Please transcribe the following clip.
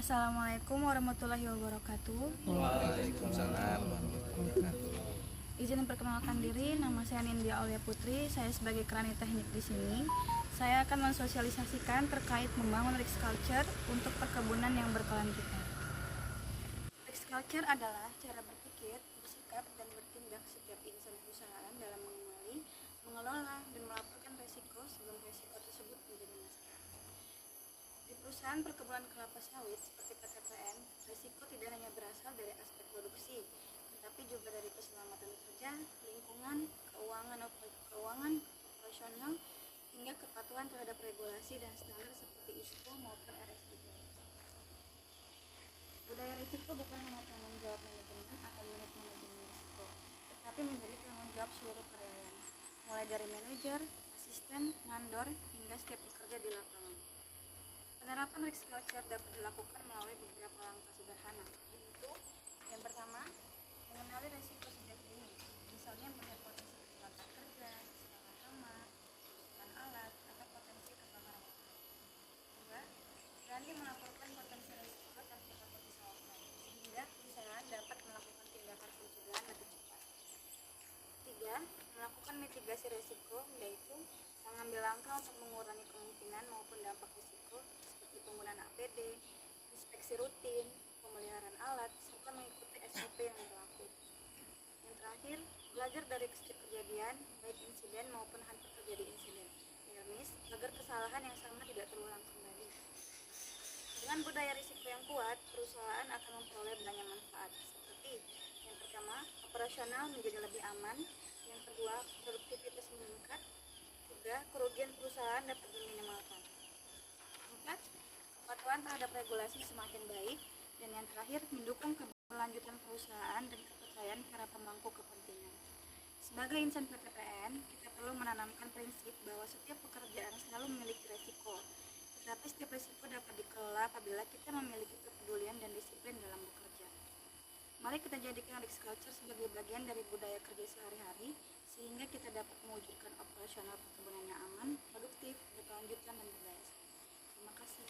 Assalamualaikum warahmatullahi wabarakatuh. Waalaikumsalam warahmatullahi wabarakatuh. Izin memperkenalkan diri, nama saya Nindya Aulia Putri. Saya sebagai Krani Teknik di sini. Saya akan mensosialisasikan terkait membangun Risk Culture untuk perkebunan yang berkelanjutan. Risk Culture adalah cara berpikir, bersikap, dan bertindak setiap insan perusahaan dalam mengenali, mengelola, dan melaporkan risiko sebelum risiko tersebut menjadi masalah. Di perusahaan perkebunan kelapa sawit seperti PTPN, risiko tidak hanya berasal dari aspek produksi, tetapi juga dari keselamatan kerja, lingkungan, keuangan operasional, hingga kepatuhan terhadap regulasi dan standar seperti ISO maupun RSID. Budaya risiko bukan hanya tanggung jawab manajemen atau unit manajemen risiko, tetapi menjadi tanggung jawab seluruh karyawan, mulai dari manajer, asisten, mandor, hingga setiap pekerja di lapangan. Penerapan risk culture dapat dilakukan melalui beberapa langkah sederhana, yaitu yang pertama, mengenali risiko sejak dini, misalnya melihat potensi kecelakaan kerja, salah hama, kerusakan alat, atau potensi kebakaran hutan. Kedua, berani melaporkan potensi risiko tanpa takut disalahkan, sehingga perusahaan dapat melakukan tindakan pencegahan lebih cepat. Tiga, melakukan mitigasi risiko, yaitu mengambil langkah untuk mengurangi kemungkinan maupun dampak risiko seperti penggunaan APD, inspeksi rutin, pemeliharaan alat, serta mengikuti SOP yang berlaku. Yang terakhir, belajar dari setiap kejadian, baik insiden maupun hampir terjadi insiden, agar kesalahan yang sama tidak terulang kembali. Dengan budaya risiko yang kuat, perusahaan akan memperoleh banyak manfaat, seperti yang pertama, operasional menjadi lebih aman, yang kedua, produktivitas meningkat, tiga, kerugian perusahaan dapat diminimalkan, empat, kepatuhan terhadap regulasi semakin baik, dan yang terakhir, mendukung keberlanjutan perusahaan dan kepercayaan para pemangku kepentingan. Sebagai insan PTPN, kita perlu menanamkan prinsip bahwa setiap pekerjaan selalu memiliki resiko, tetapi setiap risiko dapat dikelola apabila kita memiliki kepedulian dan disiplin dalam bekerja. Mari kita jadikan risk culture sebagai bagian dari budaya kerja sehari-hari, sehingga kita dapat mewujudkan operasional perkebunan yang aman, produktif, berkelanjutan, dan berdaya. Terima kasih.